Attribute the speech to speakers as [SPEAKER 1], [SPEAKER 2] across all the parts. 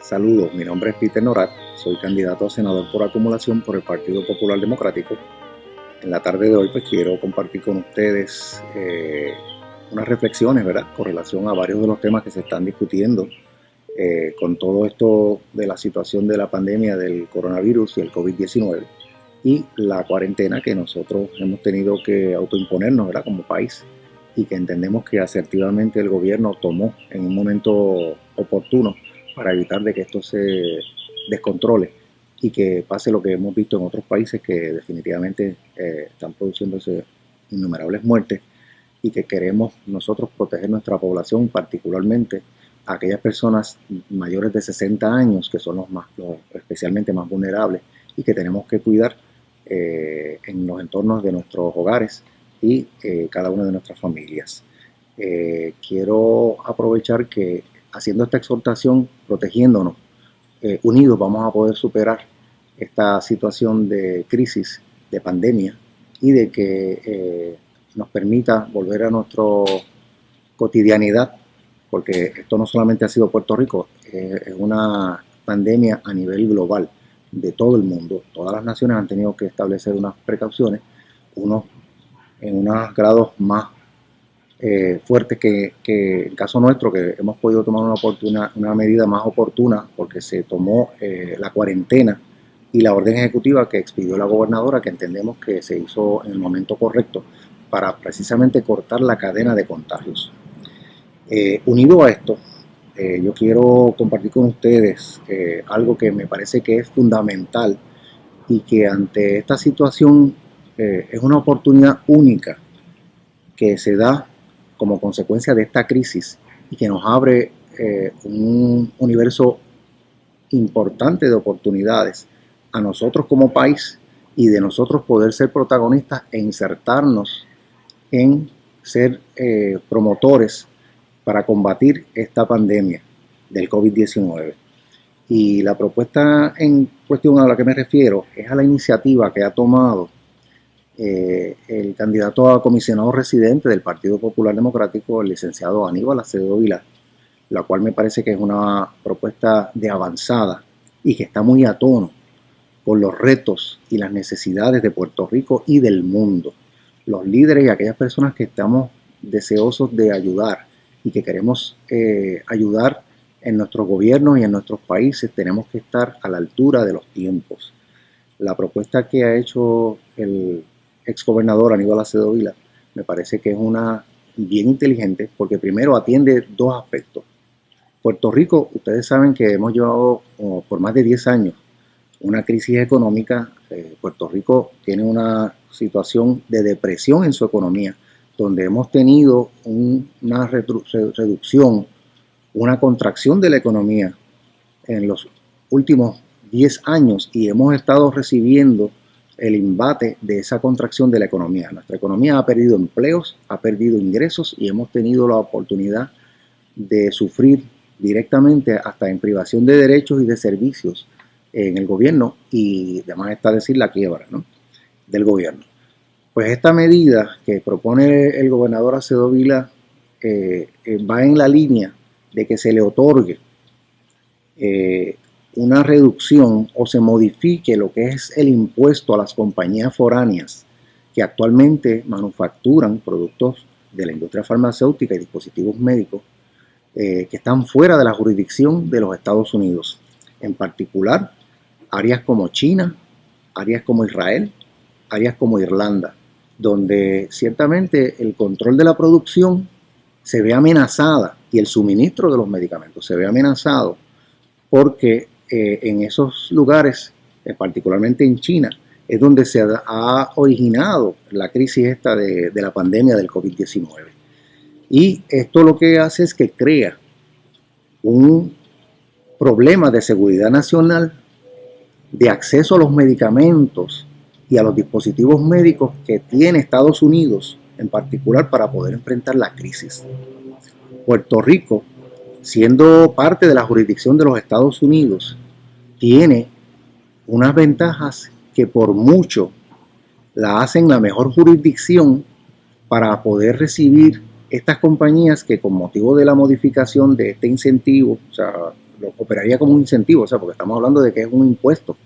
[SPEAKER 1] Saludos, mi nombre es Peter Norat, soy candidato a senador por acumulación por el Partido Popular Democrático. En la tarde de hoy pues quiero compartir con ustedes unas reflexiones, ¿verdad?, con relación a varios de los temas que se están discutiendo con todo esto de la situación de la pandemia del coronavirus y el COVID-19 y la cuarentena que nosotros hemos tenido que autoimponernos, ¿verdad?, como país, y que entendemos que asertivamente el gobierno tomó en un momento oportuno para evitar de que esto se descontrole y que pase lo que hemos visto en otros países que definitivamente están produciéndose innumerables muertes, y que queremos nosotros proteger nuestra población, particularmente a aquellas personas mayores de 60 años que son los especialmente más vulnerables y que tenemos que cuidar en los entornos de nuestros hogares y cada una de nuestras familias. Quiero aprovechar que haciendo esta exhortación, protegiéndonos, unidos vamos a poder superar esta situación de crisis, de pandemia, y de que nos permita volver a nuestra cotidianidad, porque esto no solamente ha sido Puerto Rico, es una pandemia a nivel global de todo el mundo. Todas las naciones han tenido que establecer unas precauciones, unos en unos grados más fuertes que en el caso nuestro, que hemos podido tomar una medida más oportuna porque se tomó la cuarentena y la orden ejecutiva que expidió la gobernadora, que entendemos que se hizo en el momento correcto para precisamente cortar la cadena de contagios. Unido a esto, yo quiero compartir con ustedes algo que me parece que es fundamental y que ante esta situación es una oportunidad única que se da como consecuencia de esta crisis y que nos abre un universo importante de oportunidades a nosotros como país, y de nosotros poder ser protagonistas e insertarnos en ser promotores para combatir esta pandemia del COVID-19. Y la propuesta en cuestión a la que me refiero es a la iniciativa que ha tomado el candidato a comisionado residente del Partido Popular Democrático, el licenciado Aníbal Acevedo Vilá, la cual me parece que es una propuesta de avanzada y que está muy a tono con los retos y las necesidades de Puerto Rico y del mundo. Los líderes y aquellas personas que estamos deseosos de ayudar y que queremos ayudar en nuestros gobiernos y en nuestros países, tenemos que estar a la altura de los tiempos. La propuesta que ha hecho el exgobernador Aníbal Acevedo Vilá me parece que es una bien inteligente, porque primero atiende dos aspectos. Puerto Rico, ustedes saben que hemos llevado por más de 10 años una crisis económica. Puerto Rico tiene una situación de depresión en su economía, donde hemos tenido una reducción, una contracción de la economía en los últimos 10 años, y hemos estado recibiendo el embate de esa contracción de la economía. Nuestra economía ha perdido empleos, ha perdido ingresos, y hemos tenido la oportunidad de sufrir directamente hasta en privación de derechos y de servicios en el gobierno, y además está decir la quiebra, ¿no?, del gobierno. Pues esta medida que propone el gobernador Acevedo Vilá va en la línea de que se le otorgue una reducción o se modifique lo que es el impuesto a las compañías foráneas que actualmente manufacturan productos de la industria farmacéutica y dispositivos médicos que están fuera de la jurisdicción de los Estados Unidos. En particular, áreas como China, áreas como Israel, áreas como Irlanda, donde ciertamente el control de la producción se ve amenazada y el suministro de los medicamentos se ve amenazado, porque en esos lugares, particularmente en China, es donde se ha originado la crisis esta de la pandemia del COVID-19. Y esto lo que hace es que crea un problema de seguridad nacional, de acceso a los medicamentos y a los dispositivos médicos que tiene Estados Unidos en particular para poder enfrentar la crisis. Puerto Rico, siendo parte de la jurisdicción de los Estados Unidos, tiene unas ventajas que por mucho la hacen la mejor jurisdicción para poder recibir estas compañías que, con motivo de la modificación de este incentivo, o sea, operaría como un incentivo, o sea, porque estamos hablando de que es un impuesto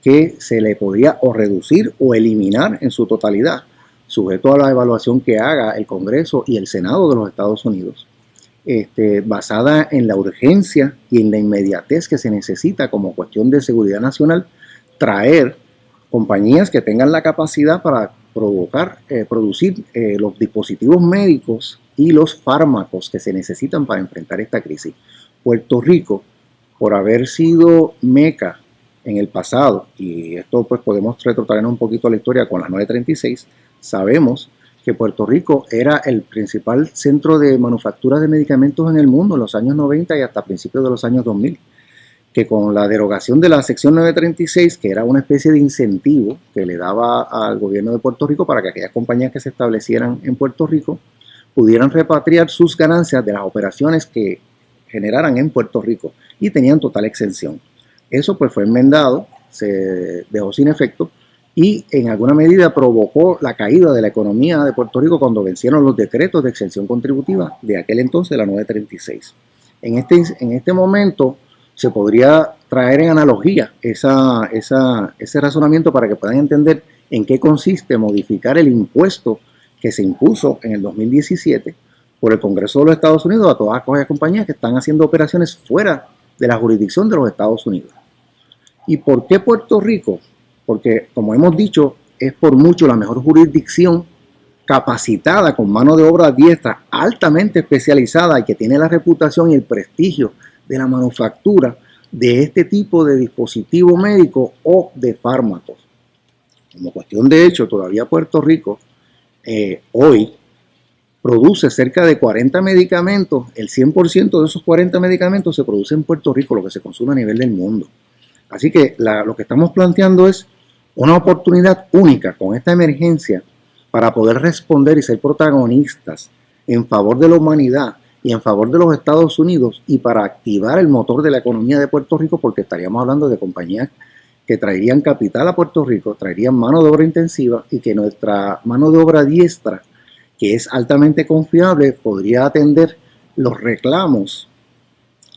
[SPEAKER 1] que se le podría o reducir o eliminar en su totalidad, sujeto a la evaluación que haga el Congreso y el Senado de los Estados Unidos, basada en la urgencia y en la inmediatez que se necesita como cuestión de seguridad nacional, traer compañías que tengan la capacidad para producir los dispositivos médicos y los fármacos que se necesitan para enfrentar esta crisis. Puerto Rico, por haber sido meca en el pasado, y esto pues podemos retrotraernos un poquito a la historia con la 936, sabemos que Puerto Rico era el principal centro de manufactura de medicamentos en el mundo en los años 90 y hasta principios de los años 2000, que con la derogación de la sección 936, que era una especie de incentivo que le daba al gobierno de Puerto Rico para que aquellas compañías que se establecieran en Puerto Rico pudieran repatriar sus ganancias de las operaciones que generaran en Puerto Rico y tenían total exención. Eso pues fue enmendado, se dejó sin efecto y en alguna medida provocó la caída de la economía de Puerto Rico cuando vencieron los decretos de exención contributiva de aquel entonces, la 936. En este momento se podría traer en analogía ese razonamiento para que puedan entender en qué consiste modificar el impuesto que se impuso en el 2017 por el Congreso de los Estados Unidos a todas aquellas compañías que están haciendo operaciones fuera de la jurisdicción de los Estados Unidos. ¿Y por qué Puerto Rico? Porque, como hemos dicho, es por mucho la mejor jurisdicción capacitada con mano de obra diestra altamente especializada y que tiene la reputación y el prestigio de la manufactura de este tipo de dispositivo médico o de fármacos. Como cuestión de hecho, todavía Puerto Rico hoy produce cerca de 40 medicamentos, el 100% de esos 40 medicamentos se produce en Puerto Rico, lo que se consume a nivel del mundo. Así que lo que estamos planteando es una oportunidad única con esta emergencia para poder responder y ser protagonistas en favor de la humanidad y en favor de los Estados Unidos y para activar el motor de la economía de Puerto Rico, porque estaríamos hablando de compañías que traerían capital a Puerto Rico, traerían mano de obra intensiva y que nuestra mano de obra diestra, que es altamente confiable, podría atender los reclamos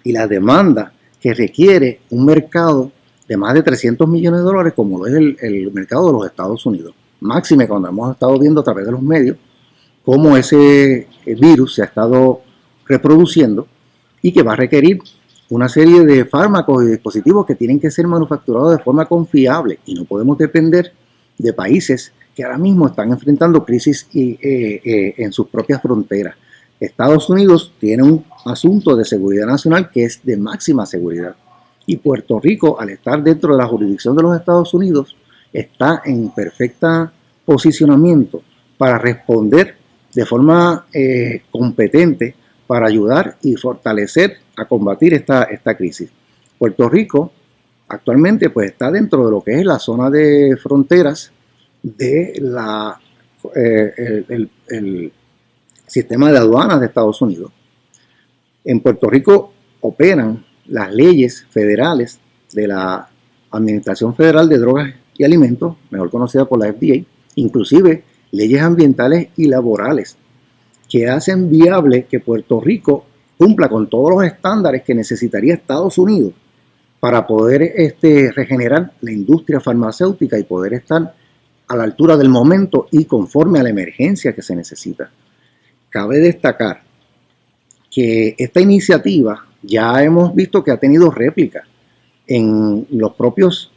[SPEAKER 1] y la demanda que requiere un mercado de más de 300 millones de dólares como lo es el mercado de los Estados Unidos. Máxime cuando hemos estado viendo a través de los medios cómo ese virus se ha estado reproduciendo y que va a requerir una serie de fármacos y dispositivos que tienen que ser manufacturados de forma confiable y no podemos depender de países que ahora mismo están enfrentando crisis en sus propias fronteras. Estados Unidos tiene un asunto de seguridad nacional que es de máxima seguridad y Puerto Rico, al estar dentro de la jurisdicción de los Estados Unidos, está en perfecto posicionamiento para responder de forma competente para ayudar y fortalecer a combatir esta crisis. Puerto Rico actualmente pues está dentro de lo que es la zona de fronteras de el sistema de aduanas de Estados Unidos. En Puerto Rico operan las leyes federales de la Administración Federal de Drogas y Alimentos, mejor conocida por la FDA, inclusive leyes ambientales y laborales, que hacen viable que Puerto Rico cumpla con todos los estándares que necesitaría Estados Unidos para poder regenerar la industria farmacéutica y poder estar a la altura del momento y conforme a la emergencia que se necesita. Cabe destacar que esta iniciativa ya hemos visto que ha tenido réplica en los propios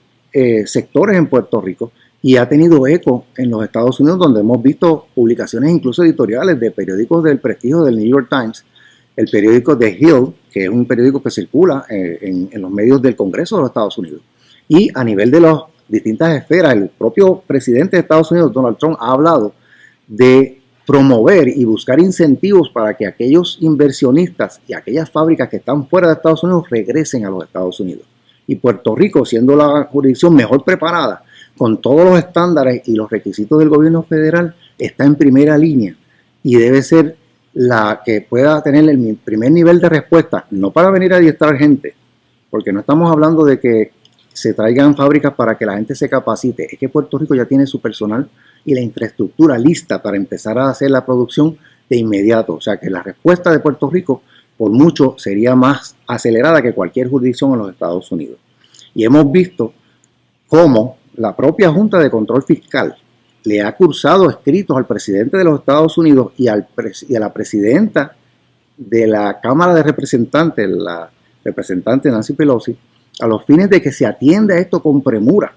[SPEAKER 1] sectores en Puerto Rico y ha tenido eco en los Estados Unidos, donde hemos visto publicaciones incluso editoriales de periódicos del prestigio del New York Times, el periódico The Hill, que es un periódico que circula en los medios del Congreso de los Estados Unidos. Y a nivel de las distintas esferas, el propio presidente de Estados Unidos, Donald Trump, ha hablado de promover y buscar incentivos para que aquellos inversionistas y aquellas fábricas que están fuera de Estados Unidos regresen a los Estados Unidos. Y Puerto Rico, siendo la jurisdicción mejor preparada, con todos los estándares y los requisitos del gobierno federal, está en primera línea y debe ser la que pueda tener el primer nivel de respuesta, no para venir a adiestrar gente, porque no estamos hablando de que se traigan fábricas para que la gente se capacite, es que Puerto Rico ya tiene su personal y la infraestructura lista para empezar a hacer la producción de inmediato, o sea que la respuesta de Puerto Rico por mucho sería más acelerada que cualquier jurisdicción en los Estados Unidos. Y hemos visto cómo la propia Junta de Control Fiscal le ha cursado escritos al presidente de los Estados Unidos y a la presidenta de la Cámara de Representantes, la representante Nancy Pelosi, a los fines de que se atienda esto con premura,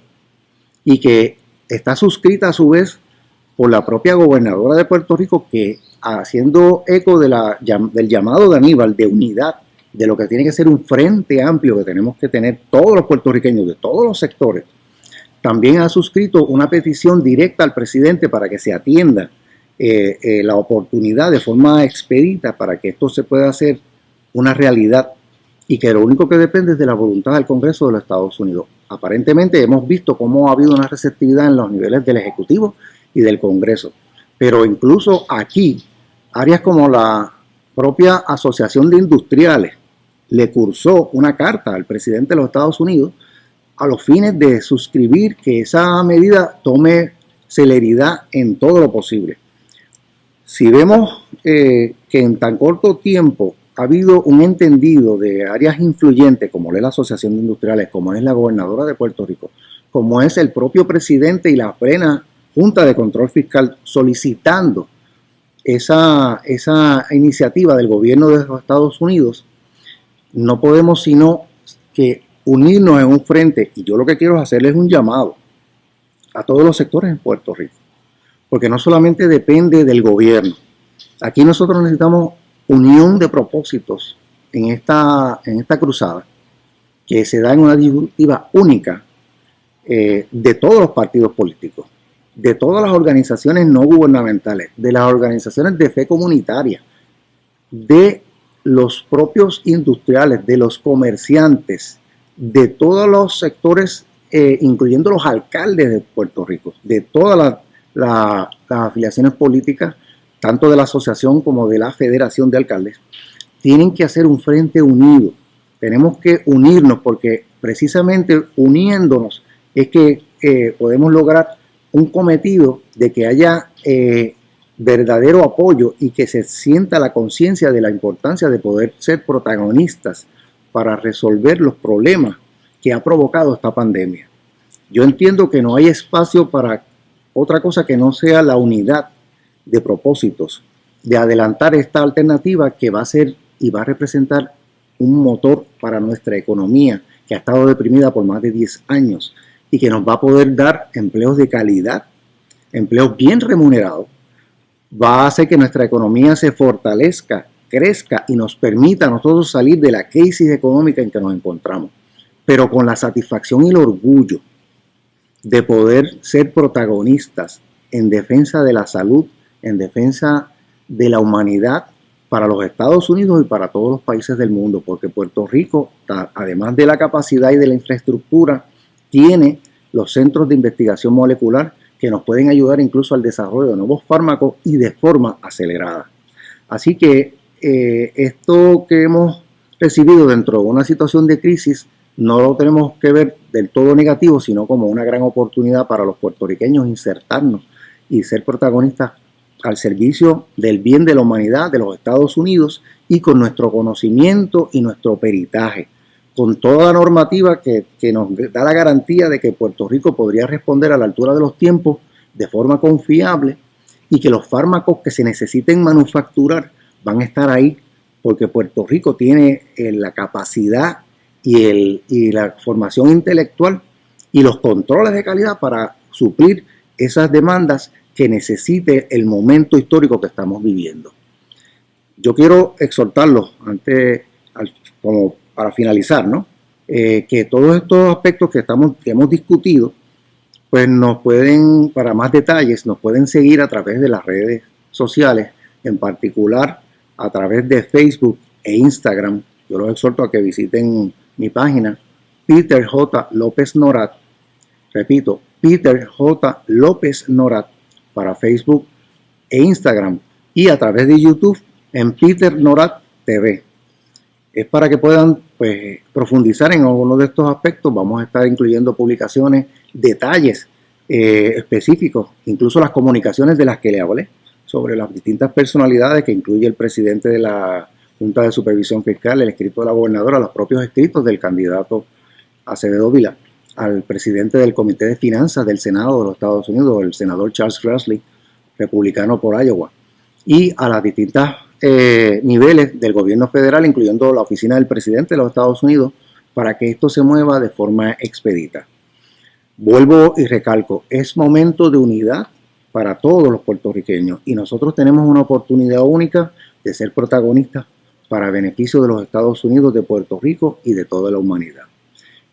[SPEAKER 1] y que está suscrita a su vez por la propia gobernadora de Puerto Rico, que, haciendo eco del llamado de Aníbal de unidad, de lo que tiene que ser un frente amplio que tenemos que tener todos los puertorriqueños de todos los sectores, también ha suscrito una petición directa al presidente para que se atienda la oportunidad de forma expedita para que esto se pueda hacer una realidad, y que lo único que depende es de la voluntad del Congreso de los Estados Unidos. Aparentemente hemos visto cómo ha habido una receptividad en los niveles del Ejecutivo y del Congreso, pero incluso aquí, áreas como la propia Asociación de Industriales le cursó una carta al presidente de los Estados Unidos a los fines de suscribir que esa medida tome celeridad en todo lo posible. Si vemos que en tan corto tiempo ha habido un entendido de áreas influyentes, como es la Asociación de Industriales, como es la gobernadora de Puerto Rico, como es el propio presidente y la plena Junta de Control Fiscal solicitando esa iniciativa del gobierno de los Estados Unidos, no podemos sino que unirnos en un frente. Y yo lo que quiero hacerles un llamado a todos los sectores en Puerto Rico, porque no solamente depende del gobierno. Aquí nosotros necesitamos unión de propósitos en esta cruzada, que se da en una disyuntiva única de todos los partidos políticos, de todas las organizaciones no gubernamentales, de las organizaciones de fe comunitaria, de los propios industriales, de los comerciantes, de todos los sectores, incluyendo los alcaldes de Puerto Rico, de todas las afiliaciones políticas, tanto de la asociación como de la federación de alcaldes, tienen que hacer un frente unido. Tenemos que unirnos, porque precisamente uniéndonos es que podemos lograr un cometido de que haya verdadero apoyo y que se sienta la conciencia de la importancia de poder ser protagonistas para resolver los problemas que ha provocado esta pandemia. Yo entiendo que no hay espacio para otra cosa que no sea la unidad de propósitos, de adelantar esta alternativa que va a ser y va a representar un motor para nuestra economía, que ha estado deprimida por más de 10 años y que nos va a poder dar empleos de calidad, empleos bien remunerados. Va a hacer que nuestra economía se fortalezca, crezca y nos permita a nosotros salir de la crisis económica en que nos encontramos, pero con la satisfacción y el orgullo de poder ser protagonistas en defensa de la salud, en defensa de la humanidad para los Estados Unidos y para todos los países del mundo, porque Puerto Rico, además de la capacidad y de la infraestructura, tiene los centros de investigación molecular que nos pueden ayudar incluso al desarrollo de nuevos fármacos y de forma acelerada. Así que esto que hemos recibido dentro de una situación de crisis no lo tenemos que ver del todo negativo, sino como una gran oportunidad para los puertorriqueños insertarnos y ser protagonistas al servicio del bien de la humanidad, de los Estados Unidos, y con nuestro conocimiento y nuestro peritaje, con toda la normativa que nos da la garantía de que Puerto Rico podría responder a la altura de los tiempos de forma confiable, y que los fármacos que se necesiten manufacturar van a estar ahí, porque Puerto Rico tiene la capacidad y la formación intelectual y los controles de calidad para suplir esas demandas que necesite el momento histórico que estamos viviendo. Yo quiero exhortarlos como para finalizar, ¿no? Que todos estos aspectos que hemos discutido, pues para más detalles, nos pueden seguir a través de las redes sociales, en particular a través de Facebook e Instagram. Yo los exhorto a que visiten mi página, Peter J. López Norat. Repito, Peter J. López Norat para Facebook e Instagram, y a través de YouTube en Peter Norat TV. Es para que puedan profundizar en algunos de estos aspectos. Vamos a estar incluyendo publicaciones, detalles específicos, incluso las comunicaciones de las que le hablé, sobre las distintas personalidades que incluye el presidente de la Junta de Supervisión Fiscal, el escrito de la gobernadora, los propios escritos del candidato Acevedo Vilá, al presidente del Comité de Finanzas del Senado de los Estados Unidos, el senador Charles Grassley, republicano por Iowa, y a las distintas niveles del gobierno federal, incluyendo la oficina del presidente de los Estados Unidos, para que esto se mueva de forma expedita. Vuelvo y recalco, es momento de unidad para todos los puertorriqueños y nosotros tenemos una oportunidad única de ser protagonistas para beneficio de los Estados Unidos, de Puerto Rico y de toda la humanidad.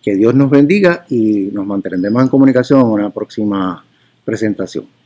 [SPEAKER 1] Que Dios nos bendiga y nos mantendremos en comunicación en una próxima presentación.